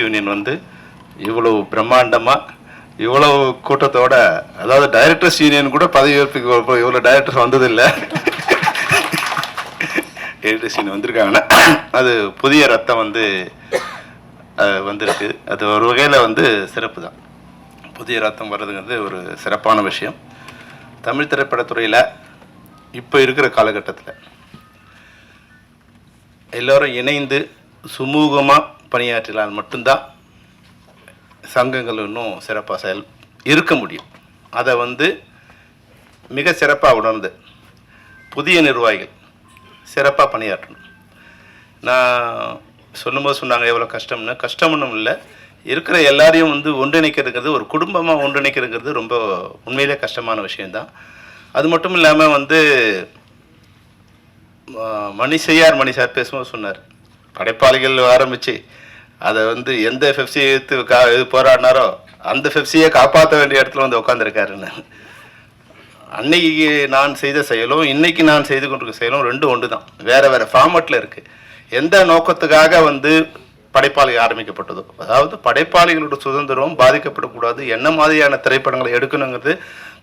Union வந்து இவ்வளவு பிரம்மாண்டமாக இவ்வளவு கூட்டத்தோட, அதாவது டைரக்டர்ஸ் யூனியன் கூட பதவியேற்புக்கு இவ்வளோ டைரக்டர்ஸ் வந்ததில்லை. டைரக்டர்ஸ் யூனியன் வந்திருக்காங்கன்னா அது புதிய ரத்தம் வந்து வந்திருக்கு. அது ஒரு வகையில் வந்து சிறப்பு தான். புதிய ரத்தம் வர்றதுங்கிறது ஒரு சிறப்பான விஷயம். தமிழ் திரைப்படத்துறையில் இப்போ இருக்கிற காலகட்டத்தில் எல்லோரும் இணைந்து சுமூகமாக பணியாற்றினால் மட்டும்தான் சங்கங்கள் இன்னும் சிறப்பாக இருக்க முடியும். அதை வந்து மிக சிறப்பாக உணர்ந்து புதிய நிர்வாகிகள் சிறப்பாக பணியாற்றணும். நான் சொல்லும்போது சொன்னாங்க எவ்வளோ கஷ்டம்னு. கஷ்டம்னு இல்லை, இருக்கிற எல்லாரையும் வந்து ஒன்றிணைக்கிறதுங்கிறது, ஒரு குடும்பமாக ஒன்றிணைக்கிறதுங்கிறது ரொம்ப உண்மையிலே கஷ்டமான விஷயந்தான். அது மட்டும் இல்லாமல் வந்து மணி சார் பேசும்போது சொன்னார், படைப்பாளிகள் ஆரம்பித்து அதை வந்து எந்த பெப்சியை எடுத்து போராடினாரோ அந்த பெப்சியை காப்பாற்ற வேண்டிய இடத்துல வந்து உட்காந்துருக்காருன்னு. அன்னைக்கு நான் செய்த செயலும் இன்னைக்கு நான் செய்து கொண்டிருக்க செயலும் ரெண்டும் ஒன்று தான், வேறு வேறு ஃபார்மேட்டில் இருக்குது. எந்த நோக்கத்துக்காக வந்து படைப்பாளி ஆரம்பிக்கப்பட்டதோ, அதாவது படைப்பாளிகளோட சுதந்திரம் பாதிக்கப்படக்கூடாது, என்ன மாதிரியான திரைப்படங்களை எடுக்கணுங்கிறது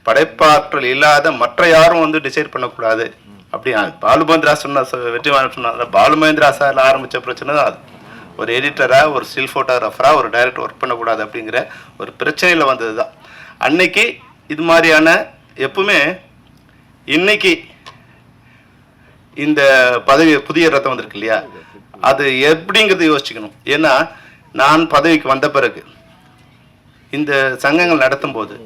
படைப்பாற்றல் இல்லாத மற்ற யாரும் வந்து டிசைட் பண்ணக்கூடாது. அப்படி பாலுமகேந்திரா வெற்றிமாறன் சொன்னாங்க, பாலுமகேந்திரா சாரில் ஆரம்பித்த பிரச்சனை தான் அது. ஒரு எடிட்டராக, ஒரு ஸ்டில் ஃபோட்டோகிராஃபராக ஒரு டைரக்டர் ஒர்க் பண்ணக்கூடாது அப்படிங்கிற ஒரு பிரச்சனையில் வந்தது தான். அன்னைக்கு இது மாதிரியான எப்பவுமே இன்னைக்கு இந்த பதவி புதிய ரத்தம் வந்திருக்கு இல்லையா, அது எப்படிங்கிறது யோசிச்சுக்கணும். ஏன்னா நான் பதவிக்கு வந்த பிறகு இந்த சங்கங்கள் நடத்தும் போது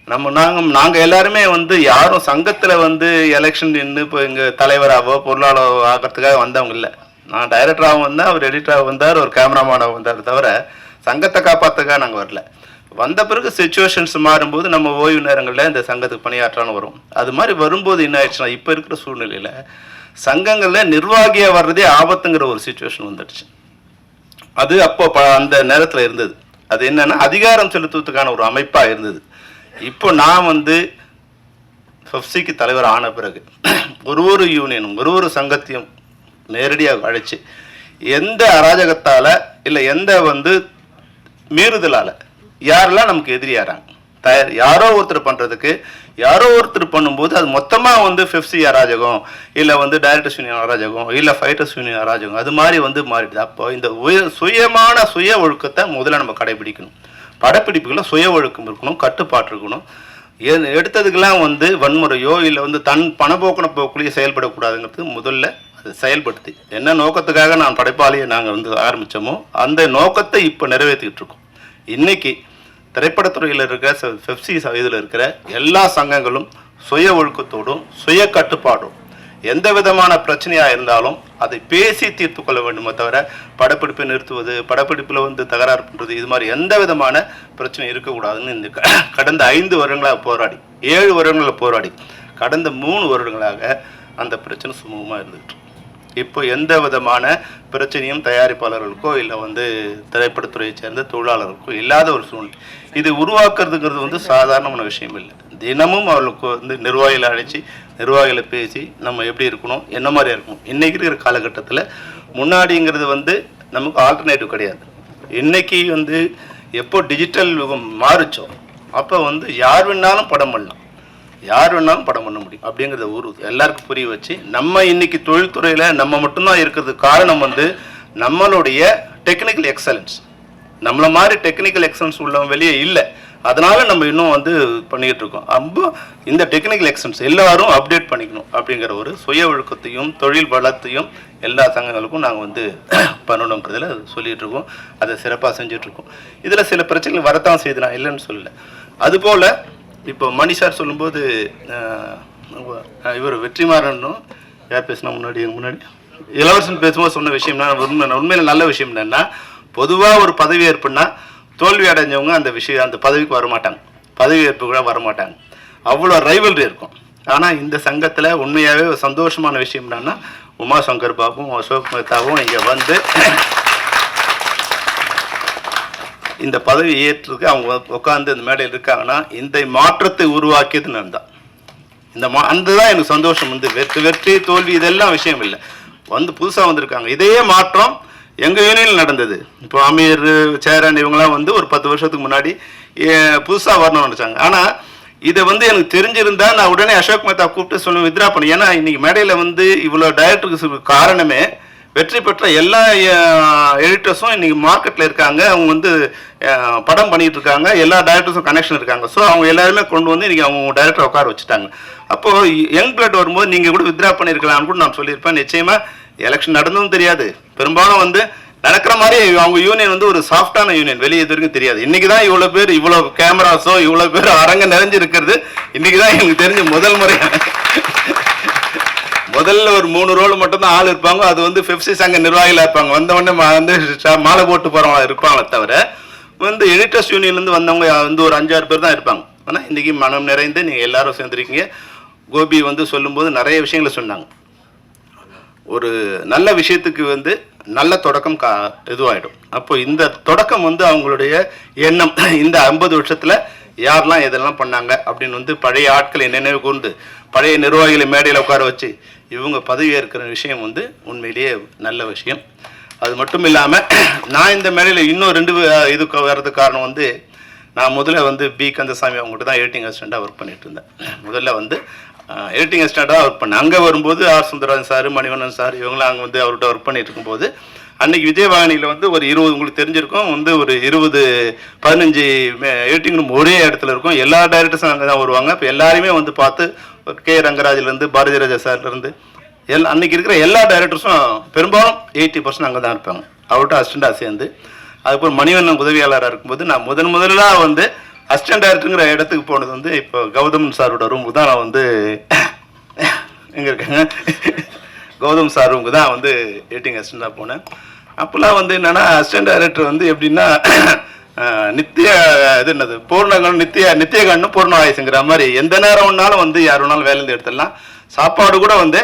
நாங்கள் எல்லாருமே வந்து யாரும் சங்கத்தில் வந்து எலெக்ஷன் நின்று இப்போ எங்கள் தலைவராகவோ பொருளாளரோ ஆகிறதுக்காக வந்தவங்க இல்லை. நான் டைரக்டராகவும் வந்தேன், அவர் எடிட்டராக வந்தார், ஒரு கேமராமேனாக வந்தார். தவிர சங்கத்தை காப்பாற்றுக்காக நாங்கள் வரல. வந்த பிறகு சிச்சுவேஷன்ஸ் மாறும்போது நம்ம ஓய்வு நேரங்களில் இந்த சங்கத்துக்கு பணியாற்றான்னு வரும். அது மாதிரி வரும்போது என்ன ஆயிடுச்சுன்னா, இப்போ இருக்கிற சூழ்நிலையில் சங்கங்களில் நிர்வாகியாக வர்றதே ஆபத்துங்கிற ஒரு சிச்சுவேஷன் வந்துடுச்சு. அது அப்போ அந்த நேரத்தில் இருந்தது. அது என்னென்னா அதிகாரம் செலுத்துவதற்கான ஒரு அமைப்பாக இருந்தது. இப்போ நான் வந்து பெப்சிக்கு தலைவர் ஆன பிறகு ஒரு யூனியனும் ஒரு சங்கத்தையும் நேரடியாக அழைச்சி எந்த அராஜகத்தால் இல்லை எந்த வந்து மீறுதலால் யாரெல்லாம் நமக்கு எதிரியாகிறாங்க, யாரோ ஒருத்தர் பண்ணுறதுக்கு யாரோ ஒருத்தர் பண்ணும்போது அது மொத்தமாக வந்து பெப்சி அராஜகம், இல்லை வந்து டைரக்டர்ஸ் யூனியன் அராஜகம், இல்லை ஃபைட்டர்ஸ் யூனியன் அராஜகம், அது மாதிரி வந்து மாறிடுது. அப்போ இந்த சுய ஒழுக்கத்தை முதல்ல நம்ம கடைபிடிக்கணும். படப்பிடிப்புகளில் சுய ஒழுக்கம் இருக்கணும், கட்டுப்பாடு இருக்கணும். எடுத்ததுக்கெல்லாம் வந்து வன்முறையோ இல்லை வந்து தன் பணப்போக்கின போக்குள்ளேயே செயல்படக்கூடாதுங்கிறது முதல்ல அது செயல்படுத்தி என்ன நோக்கத்துக்காக நான் படைப்பாளியை நாங்கள் வந்து ஆரம்பித்தோமோ அந்த நோக்கத்தை இப்போ நிறைவேற்றிக்கிட்டு இருக்கோம். இன்றைக்கி திரைப்படத்துறையில் இருக்கிற பெப்சி இதில் இருக்கிற எல்லா சங்கங்களும் சுய ஒழுக்கத்தோடும் சுய கட்டுப்பாடும் எந்த விதமான பிரச்சனையாக இருந்தாலும் அதை பேசி தீர்த்து கொள்ள வேண்டுமே தவிர படப்பிடிப்பை நிறுத்துவது, படப்பிடிப்பில் வந்து தகராறு பண்ணுறது, இது மாதிரி எந்த விதமான பிரச்சனை இருக்கக்கூடாதுன்னு இந்த கடந்த 5 வருடங்களாக போராடி 7 வருடங்களில் போராடி கடந்த 3 வருடங்களாக அந்த பிரச்சனை சுமூகமாக இருந்துகிட்டு. இப்போ எந்த விதமான பிரச்சனையும் தயாரிப்பாளர்களுக்கோ இல்லை வந்து திரைப்படத்துறையை சேர்ந்த தொழிலாளர்களுக்கோ இல்லாத ஒரு சூழ்நிலை. இது உருவாக்குறதுங்கிறது வந்து சாதாரணமான விஷயம் இல்லை. தினமும் அவர்களுக்கு வந்து நிர்வாகிகளை அழைச்சி நிர்வாகிகளை பேசி நம்ம எப்படி இருக்கணும், என்ன மாதிரியா இருக்கணும். இன்றைக்கி இருக்கிற காலகட்டத்தில் முன்னாடிங்கிறது வந்து நமக்கு ஆல்டர்னேட்டிவ் கிடையாது. இன்றைக்கி வந்து எப்போ டிஜிட்டல் யுகம் மாறிச்சோ அப்போ வந்து யார் வேணாலும் படம் பண்ணலாம், யார் வேணாலும் படம் பண்ண முடியும் அப்படிங்கிறத எல்லாருக்கும் புரிய வச்சு நம்ம இன்னைக்கு தொழில்துறையில் நம்ம மட்டும்தான் இருக்கிறதுக்கு காரணம் வந்து நம்மளுடைய டெக்னிக்கல் எக்ஸலன்ஸ். நம்மளை மாதிரி டெக்னிக்கல் எக்ஸலன்ஸ் உள்ளவங்க வெளியே இல்லை. அதனால் நம்ம இன்னும் வந்து பண்ணிக்கிட்டு இருக்கோம். அப்போ இந்த டெக்னிக்கல் எக்ஸலன்ஸ் எல்லாரும் அப்டேட் பண்ணிக்கணும் அப்படிங்கிற ஒரு சுய ஒழுக்கத்தையும் தொழில் வளத்தையும் எல்லா சங்கங்களுக்கும் நாங்கள் வந்து பண்ணணுங்கிறதுல சொல்லிகிட்டு இருக்கோம். அதை சிறப்பாக செஞ்சிட்ருக்கோம். இதில் சில பிரச்சனைகள் வரத்தான் செய்து, நான் இல்லைன்னு சொல்லலை. அதுபோல் இப்போ மணி சார் சொல்லும்போது இவர் வெற்றிமாறனும் யார் பேசினா முன்னாடி இளவரசன் பேசும்போது சொன்ன விஷயம்னா உண்மையில் நல்ல விஷயம் என்னென்னா, பொதுவாக ஒரு பதவி ஏற்புன்னா தோல்வி அடைஞ்சவங்க அந்த பதவிக்கு வரமாட்டாங்க, பதவி ஏற்பு கூட வரமாட்டாங்க. அவ்வளோ ரைவல்ரி இருக்கும். ஆனால் இந்த சங்கத்தில் உண்மையாகவே ஒரு சந்தோஷமான விஷயம் என்னன்னா, உமாசங்கர் பாபுவும் அசோக் மேத்தாவும் இங்கே வந்து இந்த பதவி ஏற்றுக்கு அவங்க உட்காந்து இந்த மேடையில் இருக்காங்கன்னா இந்த மாற்றத்தை உருவாக்கியது நான் தான். அதுதான் எனக்கு சந்தோஷம். வந்து வெற்றி தோல்வி இதெல்லாம் விஷயம் இல்லை, வந்து புதுசாக வந்திருக்காங்க. இதே மாற்றம் எங்கள் யூனியனில் நடந்தது. இப்போ அமீர், சேரன் இவங்கெல்லாம் வந்து ஒரு 10 வருஷத்துக்கு முன்னாடி புதுசாக வரணும்னு நினச்சாங்க. ஆனால் இதை வந்து எனக்கு தெரிஞ்சிருந்தா நான் உடனே அசோக் மேத்தா கூப்பிட்டு சொல்லுவேன், வித்ரா பண்ணி. ஏன்னா இன்னைக்கு மேடையில் வந்து இவ்வளோ டைரக்டருக்கு காரணமே வெற்றி பெற்ற எல்லா எடிட்டர்ஸும் இன்னைக்கு மார்க்கெட்டில் இருக்காங்க. அவங்க வந்து படம் பண்ணிட்டு இருக்காங்க, எல்லா டைரக்டர்ஸும் கனெக்ஷன் இருக்காங்க. ஸோ அவங்க எல்லாருமே கொண்டு வந்து இன்னைக்கு அவங்க டைரக்டர் உட்கார வச்சுட்டாங்க. அப்போது யங் பிளட் வரும்போது நீங்கள் கூட வித்ரா பண்ணியிருக்கலாம்னு கூட நான் சொல்லியிருப்பேன். நிச்சயமாக எலெக்ஷன் நடந்ததும் தெரியாது, பெரும்பாலும் வந்து நடக்கிற மாதிரி அவங்க யூனியன் வந்து ஒரு சாஃப்டான யூனியன், வெளியே இது வரைக்கும் தெரியாது. இன்னைக்கு தான் இவ்வளோ பேர், இவ்வளோ கேமராஸோ இவ்வளோ பேர் அரங்க நிறைஞ்சிருக்கிறது இன்னைக்கு தான் எனக்கு தெரிஞ்ச முதல் முறை. முதல்ல ஒரு 3 ரோல் மட்டும் தான் ஆள் இருப்பாங்க, அது வந்து பெப்சி சங்க நிர்வாகிகளாக இருப்பாங்க. வந்தவொடனே வந்து மாலை போட்டு போகிறவங்க இருப்பாங்களே தவிர வந்து எடிட்டர்ஸ் யூனியன்லேருந்து வந்தவங்க வந்து ஒரு 5-6 பேர் தான் இருப்பாங்க. ஆனால் இன்றைக்கி மனம் நிறைந்து நீங்கள் எல்லாரும் சேர்ந்துருக்கீங்க. கோபி வந்து சொல்லும்போது நிறைய விஷயங்களை சொன்னாங்க. ஒரு நல்ல விஷயத்துக்கு வந்து நல்ல தொடக்கம் இதுவாகிடும். அப்போ இந்த தொடக்கம் வந்து அவங்களுடைய எண்ணம், இந்த 50 வருஷத்தில் யாரெல்லாம் இதெல்லாம் பண்ணாங்க அப்படின்னு வந்து பழைய ஆட்களை நினைவு கூர்ந்து பழைய நிர்வாகிகளை மேடையில் உட்கார வச்சு இவங்க பதவி ஏற்கிற விஷயம் வந்து உண்மையிலேயே நல்ல விஷயம். அது மட்டும் இல்லாமல் நான் இந்த மேடையில் இன்னும் 2 இதுக்கு வர்றதுக்கு காரணம் வந்து, நான் முதல்ல வந்து பி கந்தசாமி அவங்ககிட்ட தான் எடிட்டிங் அசிஸ்டண்ட்டாக ஒர்க் பண்ணிட்டு இருந்தேன். முதல்ல வந்து எடிட்டிங் அசிஸ்டண்ட்டாக ஒர்க் பண்ணேன். அங்கே வரும்போது R Sundararajan sir, Manivannan sir இவங்களாம் அங்கே வந்து அவர்கிட்ட ஒர்க் பண்ணிட்டு இருக்கும்போது அன்றைக்கி விஜயவாகினியில் வந்து ஒரு 20, உங்களுக்கு தெரிஞ்சிருக்கும், வந்து ஒரு 20-15 எடிட்டிங் ரூம் ஒரே இடத்துல இருக்கும். எல்லா டைரக்டர்ஸும் அங்கே தான் வருவாங்க. இப்போ எல்லாருமே வந்து பார்த்து கே ரங்கராஜிலேருந்து பாரதி ராஜா சார்லேருந்து அன்றைக்கி இருக்கிற எல்லா டைரக்டர்ஸும் பெரும்பாலும் 80% அங்கே தான் இருப்பாங்க, அவர்கிட்ட அசிஸ்டண்ட்டாக சேர்ந்து. அதுக்கப்புறம் மணிவண்ணன் உதவியாளராக இருக்கும்போது நான் முதலாக வந்து அசிஸ்டன்ட் டைரக்டருங்கிற இடத்துக்கு போனது வந்து இப்போ கௌதம் சாரோட ரூமுக்கு தான் நான் வந்து எங்கே இருக்காங்க கௌதம் சார் ரூமுக்கு தான் வந்து எடிட்டிங் அசிஸ்டண்ட்டாக போனேன். அப்போல்லாம் வந்து என்னென்னா அசிஸ்டன்ட் டைரக்டர் வந்து எப்படின்னா நித்திய இது என்னது பூர்ணகன் நித்தியகண்ணு பூர்ண ஆயுசுங்கிற மாதிரி எந்த நேரம் ஒன்றாலும் வந்து யார் வேணாலும் வேலையிலேருந்து எடுத்துடலாம். சாப்பாடு கூட வந்து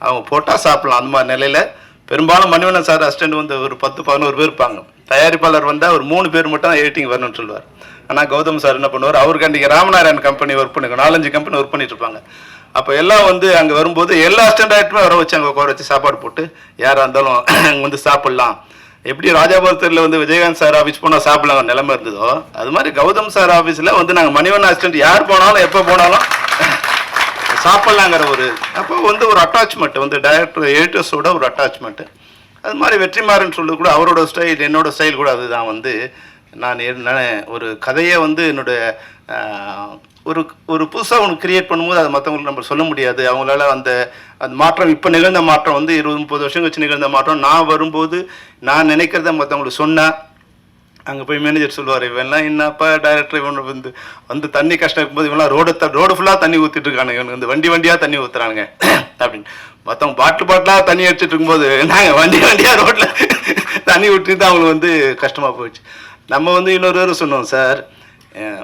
அவங்க போட்டால் சாப்பிட்லாம். அந்த மாதிரி நிலையில் பெரும்பாலும் மணிவண்ணன் சார் அசிஸ்டண்ட் வந்து ஒரு 10-11 பேர் இருப்பாங்க. தயாரிப்பாளர் வந்தால் ஒரு 3 பேர் மட்டும் தான் எடிட்டிங் வரணும்னு சொல்லுவார். ஆனால் கௌதம் சார் என்ன பண்ணுவார், அவருக்கு அன்றைக்கி ராமநாராயண் கம்பெனி ஒர்க் பண்ணிருக்கோம், 4-5 கம்பெனி ஒர்க் பண்ணிட்டு இருப்பாங்க. அப்போ எல்லாம் வந்து அங்கே வரும்போது எல்லா அசிஸ்டன்ட் டைரக்டருமே வர வச்சு அங்கே உட்கார வச்சு சாப்பாடு போட்டு யாராக இருந்தாலும் அங்கே வந்து சாப்பிட்லாம். எப்படி ராஜாபுரத்தில் வந்து விஜயகாந்த் சார் ஆஃபீஸ் போனால் சாப்பிடலாம் நிலைமை இருந்ததோ, அது மாதிரி கௌதம் சார் ஆஃபீஸில் வந்து நாங்கள் மணிவண்ணன் அசிஸ்டன்ட் யார் போனாலும் எப்போ போனாலும் சாப்பிட்லாங்கிற ஒரு அப்போ வந்து ஒரு அட்டாச்மெண்ட் வந்து டைரக்டர் எடிட்டர்ஸோட ஒரு அட்டாச்மெண்ட்டு. அது மாதிரி வெற்றிமாறன் சொல்றது கூட அவரோட ஸ்டைல், என்னோட ஸ்டைல் கூட அதுதான். வந்து நான் ஒரு கதையை வந்து என்னுடைய ஒரு ஒரு புதுசாக ஒன்று கிரியேட் பண்ணும்போது அதை மற்றவங்களுக்கு நம்ம சொல்ல முடியாது. அவங்களால அந்த மாற்றம், இப்போ நிகழ்ந்த மாற்றம் வந்து 20-30 வருஷம் கழிச்சு நிகழ்ந்த மாற்றம், நான் வரும்போது நான் நினைக்கிறத மற்றவங்களுக்கு சொன்னேன். அங்கே போய் மேனேஜர் சொல்லுவார், இவெல்லாம் என்னப்பா டைரக்டர் இவன் வந்து தண்ணி கஷ்டம் இருக்கும்போது இவெல்லாம் ரோடு ஃபுல்லாக தண்ணி ஊற்றிட்டு இருக்கானுங்க, இவனுக்கு வந்து வண்டியாக தண்ணி ஊற்றுறானுங்க அப்படின்னு. மற்றவங்க பாட்டிலாக தண்ணி அடிச்சுட்டு இருக்கும்போது நாங்கள் வண்டியாக ரோட்டில் தண்ணி ஊற்றிட்டு தான் அவங்களுக்கு வந்து கஷ்டமாக போயிடுச்சு. நம்ம வந்து இன்னொரு சொன்னோம், சார்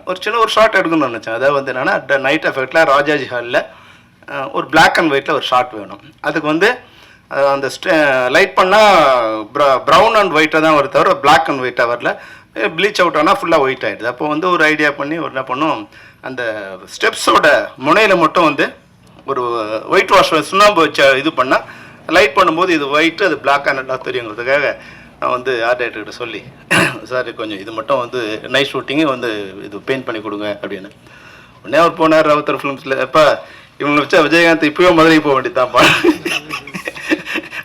ஒரு ஷார்ட் எடுக்கணும்னு நினச்சேன். அதாவது வந்து என்னென்னா நைட் எஃபெக்டில் ராஜாஜி ஹாலில் ஒரு பிளாக் அண்ட் ஒயிட்டில் ஒரு ஷார்ட் வேணும். அதுக்கு வந்து அந்த லைட் பண்ணால் ப்ரௌன் அண்ட் ஒயிட்டாக தான் வருது தவிர பிளாக் அண்ட் ஒயிட்டாக வரல. ப்ளீச் அவுட் ஆனால் ஃபுல்லாக ஒயிட் ஆகிடுது. அப்போ வந்து ஒரு ஐடியா பண்ணி ஒரு என்ன பண்ணோம், அந்த ஸ்டெப்ஸோட முனையில் மட்டும் வந்து ஒரு ஒயிட் வாஷ் சுண்ணாம்பு வச்ச இது பண்ணால் லைட் பண்ணும்போது இது ஒயிட்டு அது பிளாக் அண்ட் எல்லாம் தெரியுங்கிறதுக்காக நான் வந்து ஆர்ட் டைரக்டர்கிட்ட சொல்லி, சார் கொஞ்சம் இது மட்டும் வந்து நைட் ஷூட்டிங்கு வந்து இது பெயிண்ட் பண்ணி கொடுங்க அப்படின்னு. உடனே அவர் போனார் ராவுத்தர் ஃபிலிம்ஸில். எப்போ இவங்களை வச்சா விஜயகாந்த் இப்போயோ மதுரைக்கு போக வேண்டியதான்ப்பா,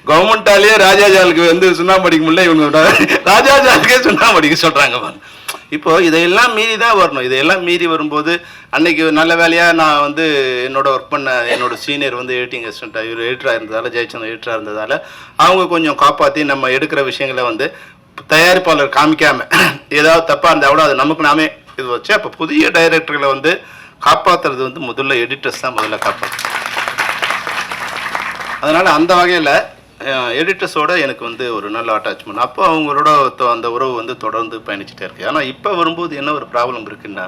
கவர்மெண்டாலேயே ராஜாஜாலுக்கு வந்து சுண்ணாம்பு அடிக்க முடியல, இவங்க ராஜாஜாலுக்கே சுண்ணாம்பு அடிக்க சொல்கிறாங்க. இப்போ இதையெல்லாம் மீறி தான் வரணும். இதையெல்லாம் மீறி வரும்போது அன்னைக்கு நல்ல வேலையாக நான் வந்து என்னோட ஒர்க் பண்ண என்னோட சீனியர் வந்து எடிட்டிங் அசிஸ்டண்ட்டாக இவர் எடிட்டராக இருந்ததால், ஜெயச்சந்திரன் எடிட்டராக இருந்ததால் அவங்க கொஞ்சம் காப்பாற்றி நம்ம எடுக்கிற விஷயங்களை வந்து தயாரிப்பாளர் காமிக்காமல் ஏதாவது தப்பாக இருந்தால் கூட அது நமக்கு நாமே இது வச்சு அப்போ புதிய டைரக்டர்களை வந்து காப்பாற்றுறது வந்து முதல்ல எடிட்டர்ஸ் தான் முதல்ல காப்பாற்று. அதனால் அந்த வகையில் எடிட்டர்ஸோட எனக்கு வந்து ஒரு நல்ல அட்டாச்மெண்ட். அப்போ அவங்களோட அந்த உறவு வந்து தொடர்ந்து பயணிச்சுட்டே இருக்கு. ஆனால் இப்போ வரும்போது என்ன ஒரு ப்ராப்ளம் இருக்குன்னா,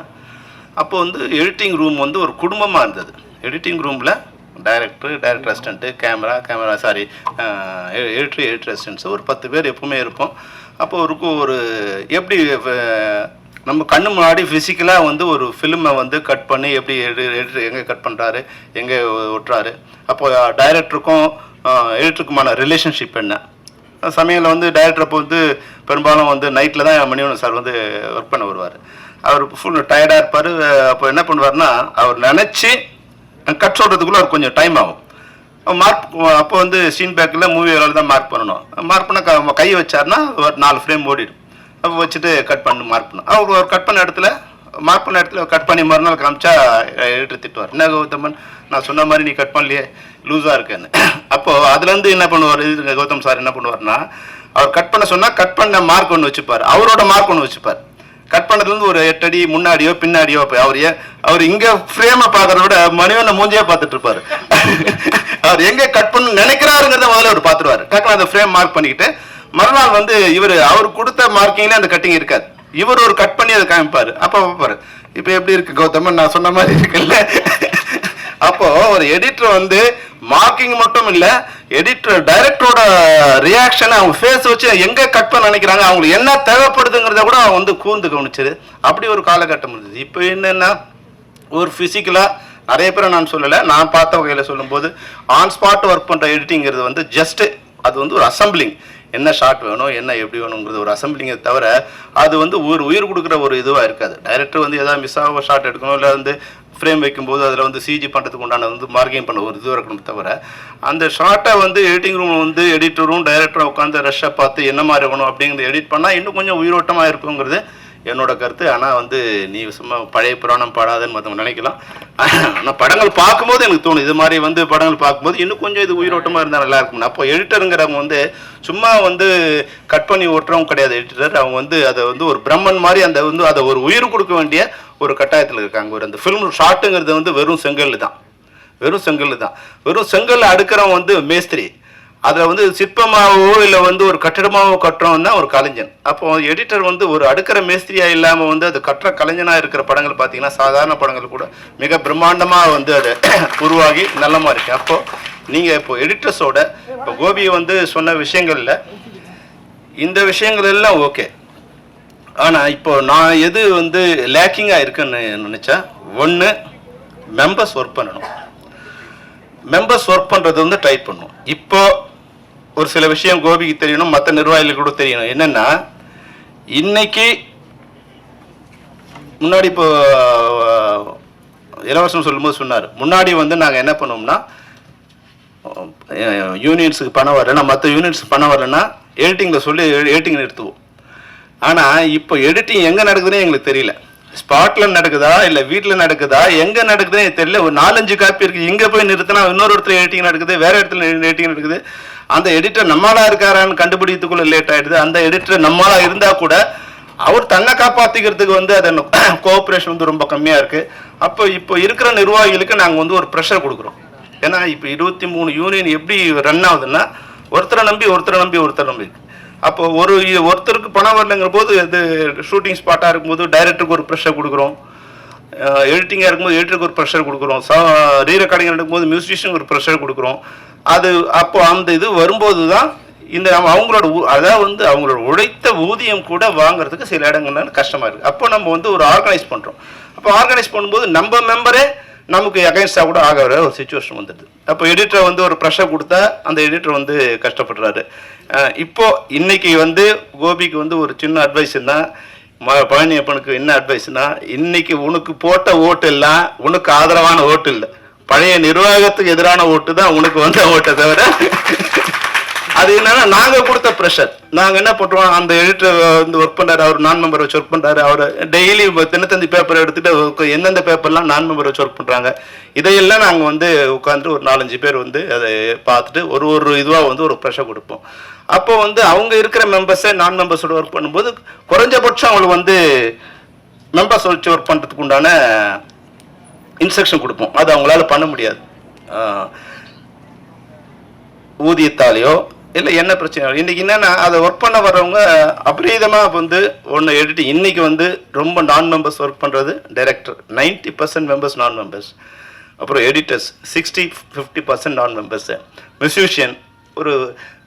அப்போ வந்து எடிட்டிங் ரூம் வந்து ஒரு குடும்பமாக இருந்தது. எடிட்டிங் ரூமில் director assistant, camera sorry editor assistants ஒரு 10 பேர் எப்பவுமே இருப்போம். அப்போ ஒரு எப்படி நம்ம கண்ணு முன்னாடி ஃபிசிக்கலாக வந்து ஒரு ஃபிலிமை வந்து கட் பண்ணி எப்படி எடிட்டர் எங்கே கட் பண்ணுறாரு, எங்கே ஒட்டுறாரு, அப்போது டைரக்டருக்கும் எடிட்டருக்குமான ரிலேஷன்ஷிப் என்ன, சமயத்தில் வந்து டைரக்டர் அப்போ வந்து பெரும்பாலும் வந்து நைட்டில் தான் மணிவண்ணன் சார் வந்து ஒர்க் பண்ண வருவார். அவர் ஃபுல் டயர்டாக இருப்பார். அப்போ என்ன பண்ணுவார்னா, அவர் நினச்சி கட் சொல்கிறதுக்குள்ளே அவர் கொஞ்சம் டைம் ஆகும். மார்க் அப்போ வந்து சீன் பேக்கில் மூவி வேலை தான் மார்க் பண்ணணும். மார்க் பண்ண கையை வச்சார்னா ஒரு 4 ஃப்ரேம் ஓடிடும். அப்போ வச்சுட்டு கட் பண்ணி மார்க் பண்ணணும். அவர் ஒரு கட் பண்ண இடத்துல மார்க் பண்ண இடத்துல கட் பண்ணி மறுநாள் காமிச்சா எடிட்டர் திட்டுவார், என்ன கௌதமன் நான் சொன்ன மாதிரி நீ கட் பண்ணலையே, லூஸாக இருக்கேன்னு. அப்போது அதுலேருந்து என்ன பண்ணுவார் கௌதம் சார் என்ன பண்ணுவார்னா, அவர் கட் பண்ண சொன்னால் கட் பண்ண மார்க் ஒன்று வச்சுப்பார், அவரோட மார்க் ஒன்று வச்சுப்பார். கட் பண்ணதுலேருந்து ஒரு 8 அடி முன்னாடியோ பின்னாடியோ அவர் இங்கே ஃப்ரேமை பார்க்கறத விட மணிவண்ண மூஞ்சியாக பார்த்துட்டு இருப்பார். அவர் எங்கே கட் பண்ண நினைக்கிறாருங்கிறத முதல்ல அவர் பார்த்துருவார். டக்குனு அந்த ஃப்ரேம் மார்க் பண்ணிக்கிட்டு மறுநாள் வந்து அவர் கொடுத்த மார்க்கிங்லேயே அந்த கட்டிங் இருக்காது, இவர் ஒரு கட் பண்ணி அதை காமிப்பார். அப்போ பார்ப்பாரு, இப்போ எப்படி இருக்கு கௌதமன் நான் சொன்ன மாதிரி இருக்குல்ல. அப்போ ஒரு எடிட்டர் வந்து மார்க்கிங் மட்டும் இல்ல, எடிட்டர் டைரக்டரோட ரியாக்ஷன் அவங்க ஃபேஸ் வச்சு எங்க கட் பண்ண நினைக்கிறாங்க, அவங்களுக்கு என்ன தேவைப்படுதுங்கிறத கூட அவங்க வந்து கூர்ந்து கவனிச்சது. அப்படி ஒரு காலகட்டம் இருந்தது. இப்போ என்னன்னா ஒரு பிசிக்கலா நிறைய பேரை நான் சொல்லலை, நான் பார்த்த வகையில் சொல்லும்போது ஆன் ஸ்பாட் ஒர்க் பண்ணுற எடிட்டிங்கிறது வந்து ஜஸ்ட் அது வந்து ஒரு அசம்பிளிங், என்ன ஷாட் வேணும் என்ன எப்படி வேணுங்கிறது ஒரு அசம்பிளிங்கை தவிர அது வந்து ஒரு உயிர் கொடுக்குற ஒரு இதுவாக இருக்காது. டைரக்டர் வந்து எதாவது மிஸ் ஆக ஷாட் எடுக்கணும், இல்லை வந்து ஃப்ரேம் வைக்கும்போது அதில் வந்து சிஜி பண்ணுறதுக்கு உண்டான வந்து மார்க்கிங் பண்ண ஒரு இதுவாக இருக்கணும். தவிர அந்த ஷார்ட்டை வந்து எடிட்டிங் ரூம் வந்து எடிட்டரும் டைரக்டரும் உட்காந்து ரஷ்ஷை பார்த்து என்ன மாதிரி வேணும் அப்படிங்கிறத எடிட் பண்ணால் இன்னும் கொஞ்சம் உயிரோட்டமாக இருக்குங்கிறது என்னோட கருத்து. ஆனால் வந்து நீ சும்மா பழைய புராணம் பாடாதுன்னு மற்றவங்க நினைக்கலாம். ஆனால் படங்கள் பார்க்கும்போது எனக்கு தோணும், இது மாதிரி வந்து படங்கள் பார்க்கும்போது இன்னும் கொஞ்சம் இது உயிரோட்டமாக இருந்தால் நல்லா இருக்கும். அப்போ எடிட்டருங்கிறவங்க வந்து சும்மா வந்து கட் பண்ணி ஓட்டுறவங்க கிடையாது எடிட்டர். அவங்க வந்து அதை வந்து ஒரு பிரம்மன் மாதிரி அந்த வந்து அதை ஒரு உயிர் கொடுக்க வேண்டிய ஒரு கட்டாயத்தில் இருக்காங்க. ஒரு அந்த ஃபிலிம் ஷாட்டுங்கிறது வந்து வெறும் செங்கல் தான், வெறும் செங்கல் அடுக்கிறவன் வந்து மேஸ்திரி. அதில் வந்து சிற்பமாகவோ இல்லை வந்து ஒரு கட்டிடமாகவோ கட்டுறோம் தான் ஒரு கலைஞன். அப்போ எடிட்டர் வந்து ஒரு அடுக்கிற மேஸ்திரியாக இல்லாமல் வந்து அது கட்டுற கலைஞனாக இருக்கிற படங்கள் பார்த்தீங்கன்னா சாதாரண படங்கள் கூட மிக பிரம்மாண்டமாக வந்து அது உருவாகி நல்லமாக இருக்கு. அப்போது நீங்கள் இப்போ எடிட்டர்ஸோட இப்போ கோபியை வந்து சொன்ன விஷயங்களில் இந்த விஷயங்கள் எல்லாம் ஓகே. ஆனால் இப்போ நான் எது வந்து லேக்கிங்காக இருக்குன்னு நினச்சா, ஒன்று மெம்பர்ஸ் ஒர்க் பண்ணணும். மெம்பர்ஸ் ஒர்க் பண்ணுறது வந்து டைப் பண்ணணும். இப்போ ஒரு சில விஷயம் கோபிக்கு தெரியணும், மற்ற நிர்வாகிகளுக்கு கூட தெரியணும். என்னன்னா இன்னைக்கு முன்னாடி இப்போ இலவசம் சொல்லும்போது சொன்னார், முன்னாடி வந்து நாங்கள் என்ன பண்ணோம்னா யூனியன்ஸுக்கு பணம் வரலன்னா மற்ற யூனியன்ஸுக்கு பணம் வரலன்னா எடிட்டிங்கில் சொல்லி எடிட்டிங் எடுத்துவோம். ஆனால் இப்போ எடிட்டிங் எங்கே நடக்குதுன்னு எங்களுக்கு தெரியல. ஸ்பாட்டில் நடக்குதா இல்லை வீட்டில் நடக்குதா எங்கே நடக்குதுன்னு தெரியல. ஒரு 4-5 காப்பி இருக்குது, இங்கே போய் நிறுத்தினா இன்னொரு இடத்துல எடிட்டிங் நடக்குது, வேறு இடத்துல எடிட்டிங் நடக்குது. அந்த எடிட்டர் நம்மளா இருக்காரான்னு கண்டுபிடிக்கிறதுக்குள்ள லேட் ஆகிடுது. அந்த எடிட்டர் நம்மளா இருந்தால் கூட அவர் தன்னை காப்பாற்றிக்கிறதுக்கு வந்து அது கோஆப்ரேஷன் வந்து ரொம்ப கம்மியாக இருக்குது. அப்போ இப்போ இருக்கிற நிர்வாகிகளுக்கு நாங்கள் வந்து ஒரு ப்ரெஷர் கொடுக்குறோம். ஏன்னா இப்போ 23 யூனியன் எப்படி ரன் ஆகுதுன்னா ஒருத்தரை நம்பி அப்போ ஒருத்தருக்கு பணம் வரலைங்கிற போது இது ஷூட்டிங் ஸ்பாட்டாக இருக்கும்போது டைரக்டருக்கு ஒரு ப்ரெஷர் கொடுக்குறோம், எடிட்டிங்காக இருக்கும்போது எடிட்டருக்கு ஒரு ப்ரெஷர் கொடுக்குறோம், ரீ ரெக்கார்டிங் நடக்கும்போது மியூசிஷியனுக்கு ஒரு ப்ரெஷர் கொடுக்குறோம். அது அப்போ அந்த இது வரும்போது தான் இந்த அவங்களோட அதாவது வந்து அவங்களோட உழைத்த ஊதியம் கூட வாங்குறதுக்கு சில இடங்கள்னால கஷ்டமாக இருக்குது. அப்போ நம்ம வந்து ஒரு ஆர்கனைஸ் பண்ணுறோம். அப்போ ஆர்கனைஸ் பண்ணும்போது நம்ம மெம்பரே நமக்கு அகைன்ஸ்டாக கூட ஆகிற ஒரு சுச்சுவேஷன் வந்துடுது. அப்போ எடிட்டர் வந்து ஒரு ப்ரெஷர் கொடுத்தா அந்த எடிட்டர் வந்து கஷ்டப்படுறாரு. இப்போ இன்னைக்கு வந்து கோபிக்கு வந்து ஒரு சின்ன அட்வைஸ்னா, பழனியப்பனுக்கு என்ன அட்வைஸ்னா, இன்னைக்கு உனக்கு போட்ட ஓட்டு எல்லாம் உனக்கு ஆதரவான ஓட்டு இல்லை, பழைய நிர்வாகத்துக்கு எதிரான ஓட்டு தான் உனக்கு வந்த ஓட்டை தவிர அது என்னன்னா நாங்கள் கொடுத்த ப்ரெஷர். நாங்கள் என்ன பண்ணுறோம், அந்த எடிட்டர் வந்து ஒர்க் பண்ணுறாரு, அவர் நான் மெம்பர் வச்சு ஒர்க் பண்ணுறாரு, அவர் டெய்லி தினத்தந்தி பேப்பரை எடுத்துகிட்டு எந்தெந்த பேப்பர்லாம் நான் மெம்பர் வச்சு ஒர்க் பண்ணுறாங்க இதையெல்லாம் நாங்கள் வந்து உட்காந்துட்டு ஒரு 4-5 பேர் வந்து அதை பார்த்துட்டு ஒரு இதுவாக வந்து ஒரு ப்ரெஷர் கொடுப்போம். அப்போ வந்து அவங்க இருக்கிற மெம்பர்ஸை நான் மெம்பர்ஸோட ஒர்க் பண்ணும்போது குறைஞ்சபட்சம் அவங்களுக்கு வந்து மெம்பர்ஸ் வச்சு ஒர்க் பண்ணுறதுக்கு உண்டான இன்ஸ்ட்ரக்ஷன் கொடுப்போம். அது அவங்களால பண்ண முடியாது. ஊதியத்தாலேயோ இல்லை என்ன பிரச்சனை இன்றைக்கி என்னென்னா அதை ஒர்க் பண்ண வர்றவங்க அபரீதமாக வந்து ஒன்று எடிட்டிங் இன்றைக்கி வந்து ரொம்ப நான் மெம்பர்ஸ் ஒர்க் பண்ணுறது டைரக்டர் 90% மெம்பர்ஸ் நான் மெம்பர்ஸ், அப்புறம் எடிட்டர்ஸ் 60-50% நான் மெம்பர்ஸு, மியூசிஷியன் ஒரு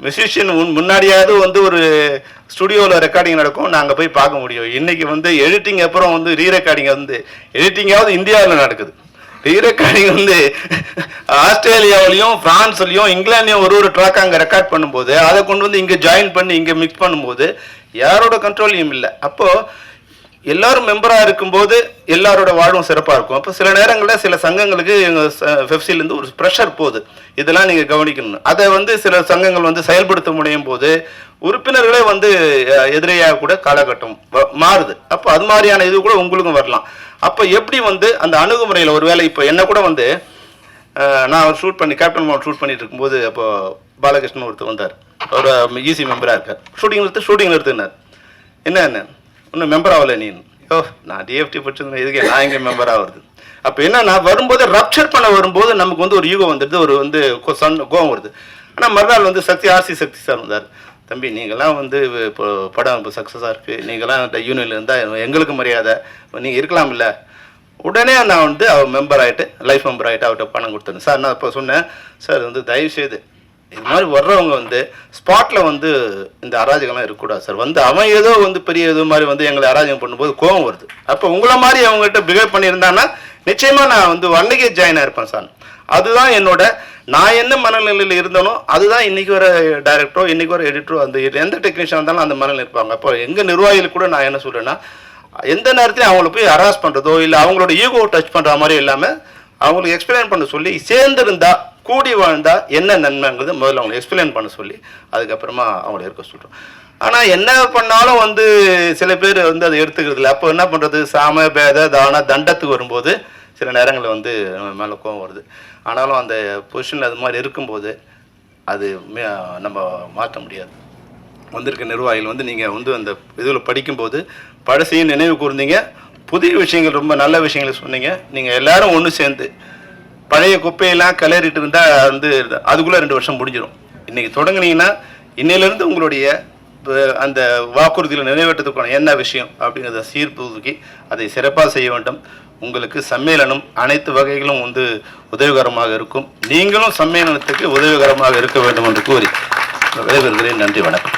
மியூசிஷியன் முன்னாடியாவது வந்து ஒரு ஸ்டுடியோவில் ரெக்கார்டிங் நடக்கும், நாங்கள் போய் பார்க்க முடியும். இன்றைக்கி வந்து எடிட்டிங் அப்புறம் வந்து ரீ ரெக்கார்டிங் வந்து எடிட்டிங்காவது இந்தியாவில் நடக்குது. ரீரெக்கார்டிங் வந்து ஆஸ்திரேலியாவிலையும் பிரான்ஸ்லையும் இங்கிலாந்துலையும் ஒரு ட்ராக் அங்கே ரெக்கார்ட் பண்ணும்போது அதை கொண்டு வந்து இங்கே ஜாயின் பண்ணி இங்கே மிக்ஸ் பண்ணும்போது யாரோட கண்ட்ரோலையும் இல்லை. அப்போது எல்லாரும் மெம்பராக இருக்கும்போது எல்லாரோட வாழ்வும் சிறப்பாக இருக்கும். அப்போ சில நேரங்களில் சில சங்கங்களுக்கு எங்கள் ஃபெஃப்சிலேருந்து ஒரு ப்ரெஷர் போகுது, இதெல்லாம் நீங்கள் கவனிக்கணும். அதை வந்து சில சங்கங்கள் வந்து செயல்படுத்த முடியும் போது உறுப்பினர்களே வந்து எதிரியாக கூட காலகட்டம் மாறுது. அப்போ அது மாதிரியான இது கூட உங்களுக்கும் வரலாம். அப்போ எப்படி வந்து அந்த அணுகுமுறையில் ஒரு வேலை இப்போ என்ன கூட வந்து நான் ஷூட் பண்ணி கேப்டன் மோட் ஷூட் பண்ணிட்டு இருக்கும்போது அப்போ பாலகிருஷ்ணன் ஒருத்தர் வந்தார், அவர் ஈசி மெம்பராக இருக்கார். ஷூட்டிங் நிறுத்தினார். என்ன இன்னும் மெம்பர் ஆகலை நீ? ஓ நான் டிஎஃப்டி படிச்சிருந்தேன், இதுக்கே நான் எங்கே மெம்பர் ஆகுறது? அப்போ என்னன்னா வரும்போது ரப்சர் பண்ண வரும்போது நமக்கு வந்து ஒரு ஈகோ வந்துடுது, ஒரு வந்து கோவம் வருது. ஆனால் மறுநாள் வந்து ஆர்சி சக்தி சார் வந்தார். தம்பி நீங்கள்லாம் வந்து இப்போ படம் இப்போ சக்ஸஸாக இருக்குது, நீங்கள்லாம் யூனியனில் இருந்தால் எங்களுக்கு மரியாதை, நீங்கள் இருக்கலாம் இல்லை. உடனே நான் வந்து அவர் மெம்பர் ஆகிட்டு லைஃப் மெம்பர் ஆகிட்டு அவர்கிட்ட பணம் கொடுத்தேன். சார் நான் இப்போ சொன்னேன், சார் வந்து தயவுசெய்து இது மாதிரி வர்றவங்க வந்து ஸ்பாட்டில் வந்து இந்த அராஜகம்லாம் இருக்கக்கூடாது சார். வந்து அவன் ஏதோ வந்து பெரிய இது மாதிரி வந்து எங்களை அராஜகம் பண்ணும்போது கோவம் வருது. அப்போ உங்களை மாதிரி அவங்ககிட்ட பிஹேவ் பண்ணியிருந்தான்னா நிச்சயமாக நான் வந்து அன்னைக்கே ஜாயின் ஆயிருப்பேன் சார். அதுதான் என்னோட நான் என்ன மனநிலையில் இருந்தனோ அதுதான் இன்றைக்கி வர டைரக்டரோ இன்றைக்கி வர எடிட்டரோ அந்த எந்த டெக்னீஷியன் இருந்தாலும் அந்த மனநிலை இருப்பாங்க. அப்போ எங்கள் நிர்வாகிகள் கூட நான் என்ன சொல்கிறேன்னா எந்த நேரத்தையும் அவங்கள போய் ஹராஸ் பண்ணுறதோ இல்லை அவங்களோட ஈகோ டச் பண்ணுற மாதிரி இல்லாமல் அவங்களுக்கு எக்ஸ்பிளைன் பண்ண சொல்லி சேர்ந்துருந்தா கூடி வாழ்ந்தா என்ன நன்மைங்கிறது முதல்ல அவங்களை எக்ஸ்பிளைன் பண்ண சொல்லி அதுக்கப்புறமா அவங்கள இருக்க சொல்கிறோம். ஆனால் என்ன பண்ணாலும் வந்து சில பேர் வந்து அதை எடுத்துக்கிறது இல்லை. அப்போ என்ன பண்ணுறது, சாம பேத தான தண்டத்துக்கு வரும்போது சில நேரங்களில் வந்து நம்ம மேலே கோவம் வருது. ஆனாலும் அந்த பொசிஷனில் அது மாதிரி இருக்கும்போது அது நம்ம மாற்ற முடியாது. வந்திருக்க நிர்வாகிகள் வந்து நீங்கள் வந்து அந்த இதில் படிக்கும்போது பழசையும் நினைவு கூர்ந்தீங்க, புதிய விஷயங்கள் ரொம்ப நல்ல விஷயங்களை சொன்னீங்க. நீங்கள் எல்லாரும் ஒன்று சேர்ந்து பழைய குப்பையெல்லாம் கிளறிட்டு இருந்தால் வந்து அதுக்குள்ளே 2 வருஷம் முடிஞ்சிடும். இன்றைக்கி தொடங்குனீங்கன்னா இன்னையிலேருந்து உங்களுடைய அந்த வாக்குறுதியில் நிறைவேற்றத்துக்கான என்ன விஷயம் அப்படிங்கிறத சீர்தூக்கி அதை சிறப்பாக செய்ய வேண்டும். உங்களுக்கு சம்மேளனம் அனைத்து வகைகளும் வந்து உதவிகரமாக இருக்கும். நீங்களும் சம்மேளனத்துக்கு உதவிகரமாக இருக்க வேண்டும் என்று கூறி விடைபெறுகிறேன். நன்றி, வணக்கம்.